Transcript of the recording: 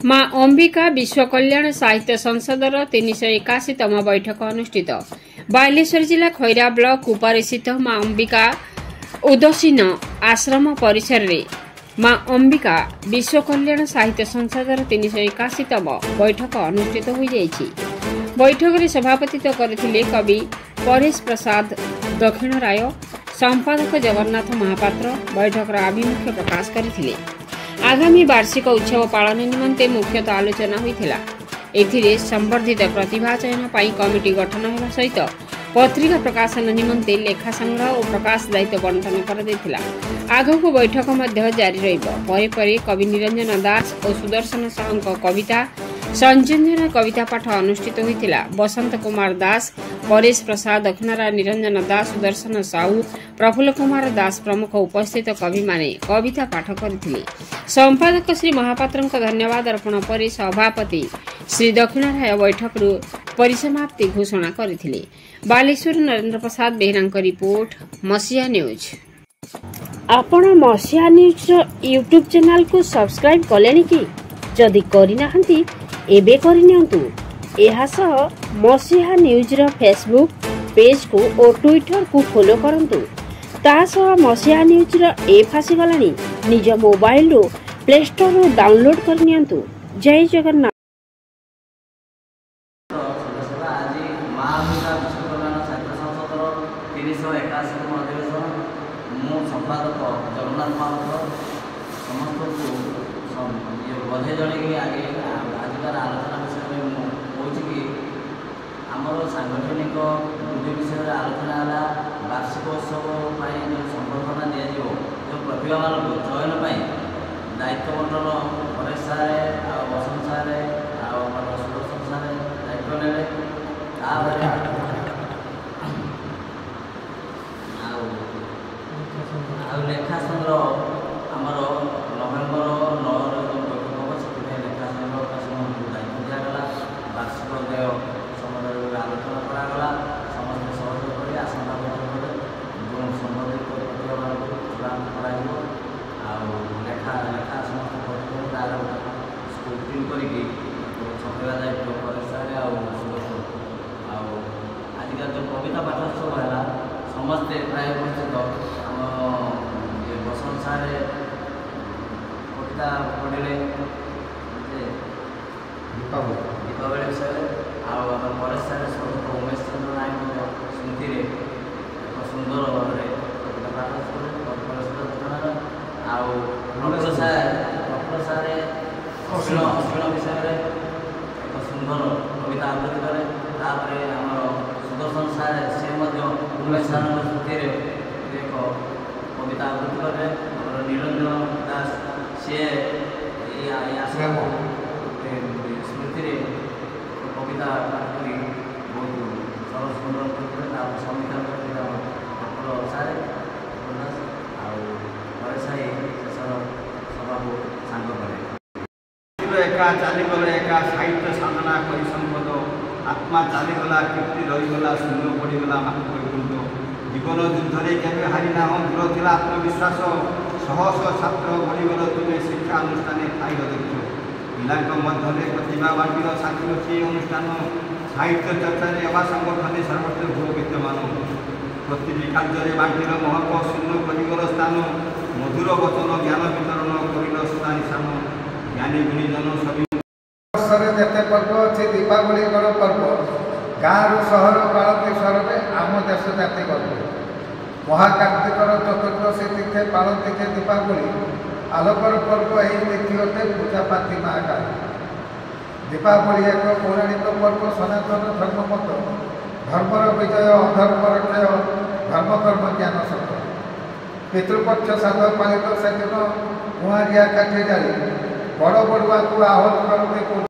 मां अंबिका विश्व कल्याण साहित्य संसदर 381तम बैठक अनुष्ठित। बालेश्वर जिला खैरा ब्लॉक कुपारी स्थित मां अंबिका उदासीन आश्रम परिसर रे मां अंबिका विश्व कल्याण साहित्य संसदर 381तम बैठक अनुष्ठित हो जाइछि। बैठक रे सभापतित्व करथिले कवि परेश प्रसाद दक्षिण राय, संपादक जगन्नाथ महापात्र बैठक रा अभिमुख्य प्रकाश करथिले। आगामी वार्षिक उत्सव पालन निमंते मुख्यतः आलोचना होइथिला। एथिरे संवर्धित प्रतिभा चयन पाई कमिटी गठन हेबा सहित पत्रिका प्रकाशन निमंते लेखा संग्रह और प्रकाश दायित्व बंटन कर देथिला। आगको बैठक मध्य जारी रहिबो। परे परे कवि निरंजन दास और सुदर्शन साहूक कविता संयोजन कविता पाठ अनुष्ठित होइथिला। बसंत कुमार दास, परेश प्रसाद दक्षिणरा, निरंजन दास, सुदर्शन साहू, प्रफुल्ल कुमार दास प्रमुख उपस्थित कवि माने कविता पाठ करथिले। संपादक श्री महापात्र धन्यवाद अर्पण पर सभापति श्री दक्षिण राय बैठक परिसमाप्ति घोषणा करथिले। बालेश्वर नरेंद्र प्रसाद बेहरा रिपोर्ट मसिया न्यूज। आपण मसिया न्यूज यूट्यूब चैनल को सब्सक्राइब कलेनी कि जदि करिनाहंती एबे करिनियंतु। एहा सह मसिया न्यूज रो फेसबुक पेज को और ट्विटर को फॉलो करंतु। ता सह मसिया न्यूज रो ऐप आसी गलानी। निज मोबाइल रो प्ले स्टोर रो डाउनलोड करनियंतु। जय जगन्नाथ। संपादक जगन्नाथ महापात्र समस्त को बधाई जन आगे आजिकार आलोचना विषय में कौच कि आमर सांगठनिक वृद्धि विषय आलोचना है। वार्षिक उत्सव जो संबर्धना दि जो प्रतिभा मान चयन दायित्व बंटन परेश सारे बसंत सारे सुदर्शन सारे दायित्व ने लेखा संग्रह आमर नवेम्बर 9 बैठक हम से लेखा संग्रह दायित्व दिगला। वार्षिक देय समय आलोचना करागला। समस्त सहयोग कर आसंता बैठक जो संबंधित प्रतिभा चूड़ान लेखा लेखा समस्त तार स्क्रूटिन करके छपेवा दायित्व परेश सुदर्शन आजिकल जो कविता पाठोत्सव है समस्ते प्राय उपस्थित बसंत सारे कविता पढ़े दीपावली विषय आम परेश सारे स्वरूप उमेश चंद्र नायक स्मृति एक सुंदर भाव में कविता पाठ प्रफुल्ल सारे अश्लील विषय एक सुंदर कविता आवृत्ति करे। आम सुदर्शन सारे सी उमेश सार स्मृति एक कविता आवृत्ति करे। निरंजन दास सी स्मृति कविता पाठ कर बहुत सरल सुंदर समीक्षा प्रफुल्ल सारे परेश शेषर सभा को सांग करे। एका चलीगले एका साहित्य साधना कर संपद आत्मा चलीगला कीर्ति रहीगला शून्य पड़गला मातृकुंड जीवन युद्ध में केवे हारिना दृढ़ थी आत्मविश्वास शह शह छात्र बढ़ीगल तुम्हें शिक्षा अनुष्ठान खाई देख पिला मध्य प्रतिभा बांटिल शांति अच्छी अनुष्ठान साहित्य चर्चा एवं संगठन सर्वत्र भू विद्यमान प्रति कार्य बांटिल महत्व शून्य करगल स्थान मधुर वचन ज्ञान वितरण कर स्थान ज्ञानी गुणीजन सभी जिते पर्व अच्छे दीपावली बड़ पर्व गाँव सहर पालती स्वर में आम देश जाति पर्व महाकार्तिकर चतुर्दशी तिथे पालती जे दीपावली आलोकर पर्व यही तिथि अटे पूजापाती महाकाल। दीपावली एक पौराणिक पर्व सनातन धर्ममत धर्मर विजय अधर्मर क्षय धर्मकर्म ज्ञान सत्य पितृपक्ष साध पालित से दिन कुआरिया काठी जाली बड़ बड़ुआ को आहत करते